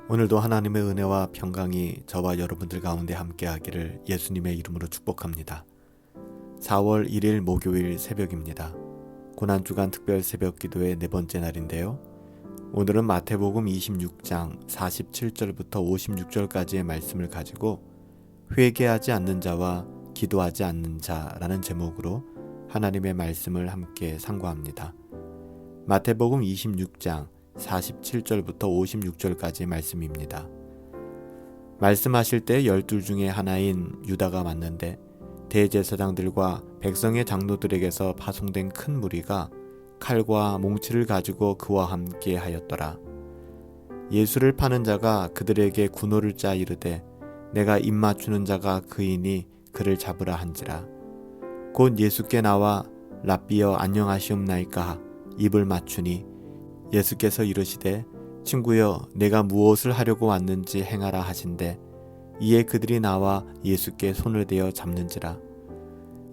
오늘도 하나님의 은혜와 평강이 저와 여러분들 가운데 함께하기를 예수님의 이름으로 축복합니다. 4월 1일 목요일 새벽입니다. 고난주간 특별 새벽 기도의 네 번째 날인데요. 오늘은 마태복음 26장 47절부터 56절까지의 말씀을 가지고 회개하지 않는 자와 기도하지 않는 자라는 제목으로 하나님의 말씀을 함께 상고합니다. 마태복음 26장 47절부터 56절까지의 말씀입니다. 말씀하실 때 12 중에 하나인 유다가 왔는데 대제사장들과 백성의 장로들에게서 파송된 큰 무리가 칼과 몽치를 가지고 그와 함께 하였더라. 예수를 파는 자가 그들에게 군호를 짜 이르되 내가 입맞추는 자가 그이니 그를 잡으라 한지라. 곧 예수께 나와 랍비여 안녕하시옵나이까 입을 맞추니 예수께서 이르시되 친구여 내가 무엇을 하려고 왔는지 행하라 하신대 이에 그들이 나와 예수께 손을 대어 잡는지라.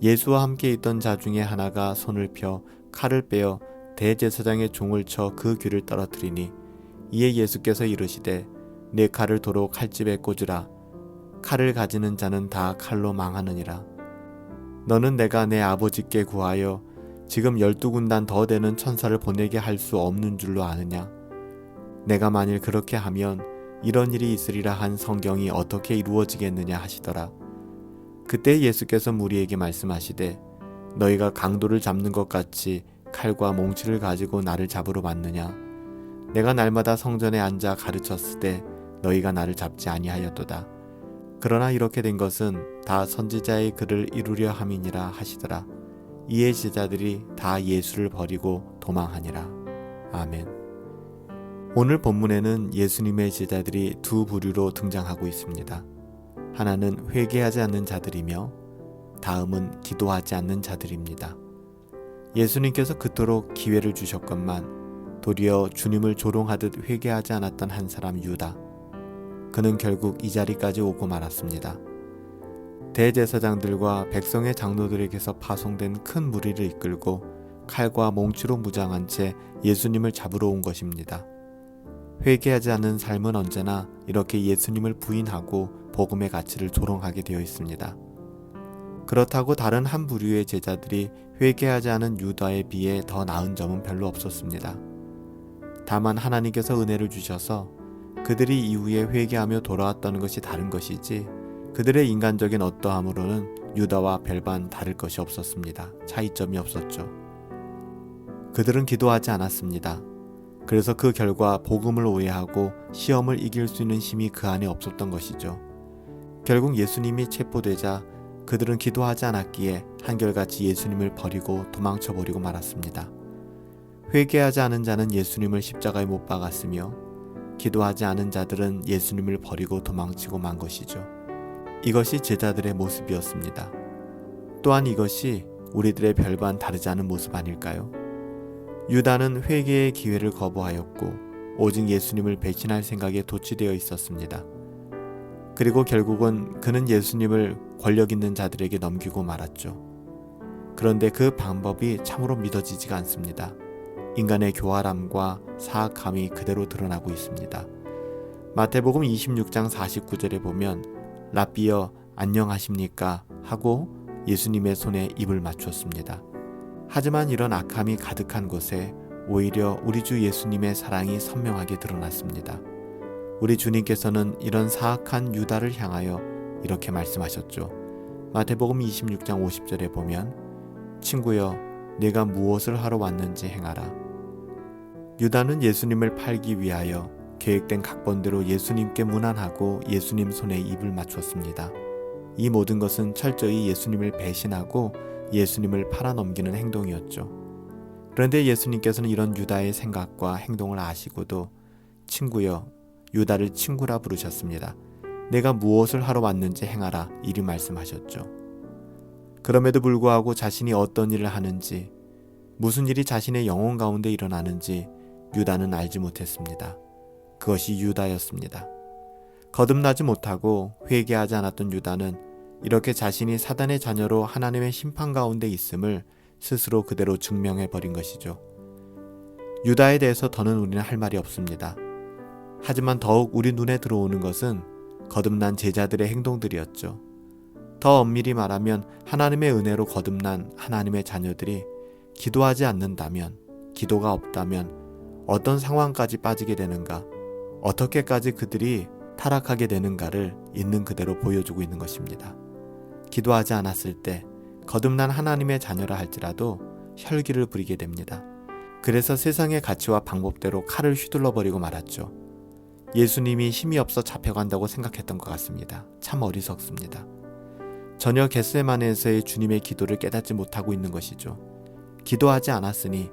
예수와 함께 있던 자 중에 하나가 손을 펴 칼을 빼어 대제사장의 종을 쳐 그 귀를 떨어뜨리니 이에 예수께서 이르시되 내 칼을 도로 칼집에 꽂으라. 칼을 가지는 자는 다 칼로 망하느니라. 너는 내가 내 아버지께 구하여 지금 12군단 더 되는 천사를 보내게 할 수 없는 줄로 아느냐? 내가 만일 그렇게 하면 이런 일이 있으리라 한 성경이 어떻게 이루어지겠느냐 하시더라. 그때 예수께서 무리에게 말씀하시되 너희가 강도를 잡는 것 같이 칼과 몽치를 가지고 나를 잡으러 왔느냐? 내가 날마다 성전에 앉아 가르쳤으되 너희가 나를 잡지 아니하였도다. 그러나 이렇게 된 것은 다 선지자의 글을 이루려 함이니라 하시더라. 이에 제자들이 다 예수를 버리고 도망하니라. 아멘. 오늘 본문에는 예수님의 제자들이 두 부류로 등장하고 있습니다. 하나는 회개하지 않는 자들이며 다음은 기도하지 않는 자들입니다. 예수님께서 그토록 기회를 주셨건만 도리어 주님을 조롱하듯 회개하지 않았던 한 사람 유다. 그는 결국 이 자리까지 오고 말았습니다. 대제사장들과 백성의 장로들에게서 파송된 큰 무리를 이끌고 칼과 몽치로 무장한 채 예수님을 잡으러 온 것입니다. 회개하지 않는 삶은 언제나 이렇게 예수님을 부인하고 복음의 가치를 조롱하게 되어 있습니다. 그렇다고 다른 한 부류의 제자들이 회개하지 않은 유다에 비해 더 나은 점은 별로 없었습니다. 다만 하나님께서 은혜를 주셔서 그들이 이후에 회개하며 돌아왔다는 것이 다른 것이지 그들의 인간적인 어떠함으로는 유다와 별반 다를 것이 없었습니다. 차이점이 없었죠. 그들은 기도하지 않았습니다. 그래서 그 결과 복음을 오해하고 시험을 이길 수 있는 힘이 그 안에 없었던 것이죠. 결국 예수님이 체포되자 그들은 기도하지 않았기에 한결같이 예수님을 버리고 도망쳐버리고 말았습니다. 회개하지 않은 자는 예수님을 십자가에 못 박았으며 기도하지 않은 자들은 예수님을 버리고 도망치고 만 것이죠. 이것이 제자들의 모습이었습니다. 또한 이것이 우리들의 별반 다르지 않은 모습 아닐까요? 유다는 회개의 기회를 거부하였고 오직 예수님을 배신할 생각에 도취되어 있었습니다. 그리고 결국은 그는 예수님을 권력 있는 자들에게 넘기고 말았죠. 그런데 그 방법이 참으로 믿어지지가 않습니다. 인간의 교활함과 사악함이 그대로 드러나고 있습니다. 마태복음 26장 49절에 보면 랍비여 안녕하십니까 하고 예수님의 손에 입을 맞췄습니다. 하지만 이런 악함이 가득한 곳에 오히려 우리 주 예수님의 사랑이 선명하게 드러났습니다. 우리 주님께서는 이런 사악한 유다를 향하여 이렇게 말씀하셨죠. 마태복음 26장 50절에 보면 친구여 네가 무엇을 하러 왔는지 행하라. 유다는 예수님을 팔기 위하여 계획된 각본대로 예수님께 문안하고 예수님 손에 입을 맞췄습니다. 이 모든 것은 철저히 예수님을 배신하고 예수님을 팔아넘기는 행동이었죠. 그런데 예수님께서는 이런 유다의 생각과 행동을 아시고도 친구여 유다를 친구라 부르셨습니다. 내가 무엇을 하러 왔는지 행하라 이리 말씀하셨죠. 그럼에도 불구하고 자신이 어떤 일을 하는지 무슨 일이 자신의 영혼 가운데 일어나는지 유다는 알지 못했습니다. 그것이 유다였습니다. 거듭나지 못하고 회개하지 않았던 유다는 이렇게 자신이 사단의 자녀로 하나님의 심판 가운데 있음을 스스로 그대로 증명해버린 것이죠. 유다에 대해서 더는 우리는 할 말이 없습니다. 하지만 더욱 우리 눈에 들어오는 것은 거듭난 제자들의 행동들이었죠. 더 엄밀히 말하면 하나님의 은혜로 거듭난 하나님의 자녀들이 기도하지 않는다면, 기도가 없다면 어떤 상황까지 빠지게 되는가, 어떻게까지 그들이 타락하게 되는가를 있는 그대로 보여주고 있는 것입니다. 기도하지 않았을 때 거듭난 하나님의 자녀라 할지라도 혈기를 부리게 됩니다. 그래서 세상의 가치와 방법대로 칼을 휘둘러 버리고 말았죠. 예수님이 힘이 없어 잡혀간다고 생각했던 것 같습니다. 참 어리석습니다. 전혀 겟세마네에서의 주님의 기도를 깨닫지 못하고 있는 것이죠. 기도하지 않았으니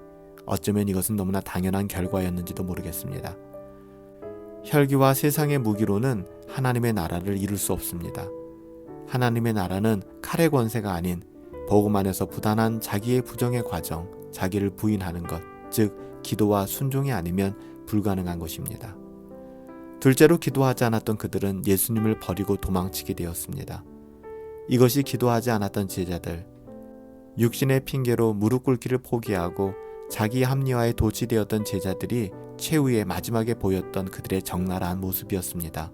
어쩌면 이것은 너무나 당연한 결과였는지도 모르겠습니다. 혈기와 세상의 무기로는 하나님의 나라를 이룰 수 없습니다. 하나님의 나라는 칼의 권세가 아닌 복음 안에서 부단한 자기의 부정의 과정, 자기를 부인하는 것, 즉 기도와 순종이 아니면 불가능한 것입니다. 둘째로 기도하지 않았던 그들은 예수님을 버리고 도망치게 되었습니다. 이것이 기도하지 않았던 제자들, 육신의 핑계로 무릎 꿇기를 포기하고 자기 합리화에 도취되었던 제자들이 최후의 마지막에 보였던 그들의 적나라한 모습이었습니다.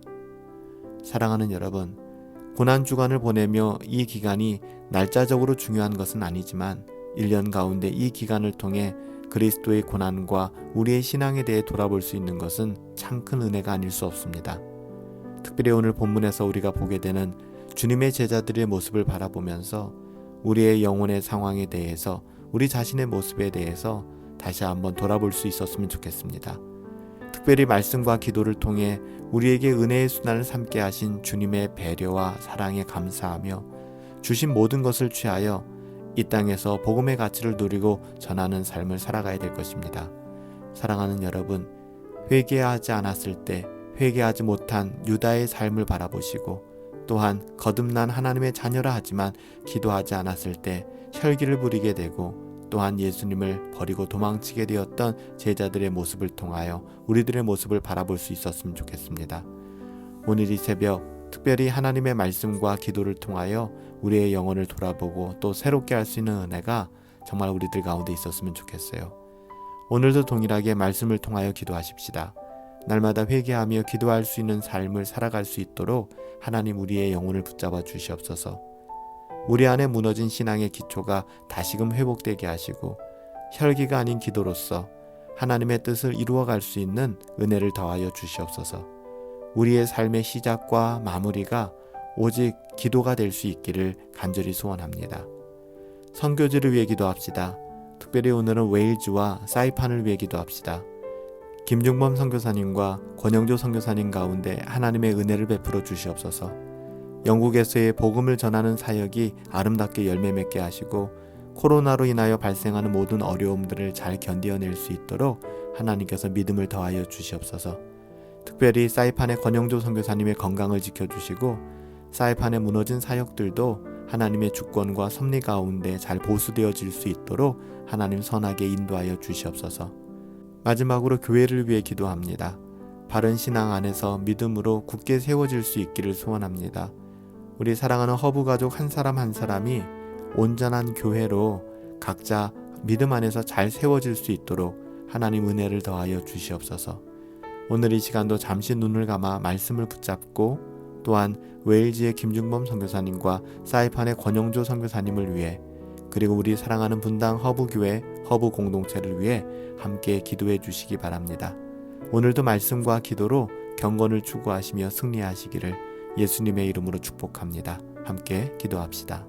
사랑하는 여러분, 고난주간을 보내며 이 기간이 날짜적으로 중요한 것은 아니지만 1년 가운데 이 기간을 통해 그리스도의 고난과 우리의 신앙에 대해 돌아볼 수 있는 것은 참 큰 은혜가 아닐 수 없습니다. 특별히 오늘 본문에서 우리가 보게 되는 주님의 제자들의 모습을 바라보면서 우리의 영혼의 상황에 대해서, 우리 자신의 모습에 대해서 다시 한번 돌아볼 수 있었으면 좋겠습니다. 특별히 말씀과 기도를 통해 우리에게 은혜의 순환을 삼게 하신 주님의 배려와 사랑에 감사하며 주신 모든 것을 취하여 이 땅에서 복음의 가치를 누리고 전하는 삶을 살아가야 될 것입니다. 사랑하는 여러분, 회개하지 않았을 때 회개하지 못한 유다의 삶을 바라보시고 또한 거듭난 하나님의 자녀라 하지만 기도하지 않았을 때 혈기를 부리게 되고 또한 예수님을 버리고 도망치게 되었던 제자들의 모습을 통하여 우리들의 모습을 바라볼 수 있었으면 좋겠습니다. 오늘 이 새벽 특별히 하나님의 말씀과 기도를 통하여 우리의 영혼을 돌아보고 또 새롭게 할 수 있는 은혜가 정말 우리들 가운데 있었으면 좋겠어요. 오늘도 동일하게 말씀을 통하여 기도하십시다. 날마다 회개하며 기도할 수 있는 삶을 살아갈 수 있도록 하나님 우리의 영혼을 붙잡아 주시옵소서. 우리 안에 무너진 신앙의 기초가 다시금 회복되게 하시고 혈기가 아닌 기도로서 하나님의 뜻을 이루어갈 수 있는 은혜를 더하여 주시옵소서. 우리의 삶의 시작과 마무리가 오직 기도가 될 수 있기를 간절히 소원합니다. 선교지를 위해 기도합시다. 특별히 오늘은 웨일즈와 사이판을 위해 기도합시다. 김중범 선교사님과 권영조 선교사님 가운데 하나님의 은혜를 베풀어 주시옵소서. 영국에서의 복음을 전하는 사역이 아름답게 열매 맺게 하시고 코로나로 인하여 발생하는 모든 어려움들을 잘 견뎌낼 수 있도록 하나님께서 믿음을 더하여 주시옵소서. 특별히 사이판의 권영조 선교사님의 건강을 지켜주시고 사이판의 무너진 사역들도 하나님의 주권과 섭리 가운데 잘 보수되어질 수 있도록 하나님 선하게 인도하여 주시옵소서. 마지막으로 교회를 위해 기도합니다. 바른 신앙 안에서 믿음으로 굳게 세워질 수 있기를 소원합니다. 우리 사랑하는 허브 가족 한 사람 한 사람이 온전한 교회로 각자 믿음 안에서 잘 세워질 수 있도록 하나님 은혜를 더하여 주시옵소서. 오늘 이 시간도 잠시 눈을 감아 말씀을 붙잡고 또한 웨일즈의 김중범 선교사님과 사이판의 권영조 선교사님을 위해 그리고 우리 사랑하는 분당 허브교회 허브 공동체를 위해 함께 기도해 주시기 바랍니다. 오늘도 말씀과 기도로 경건을 추구하시며 승리하시기를 예수님의 이름으로 축복합니다. 함께 기도합시다.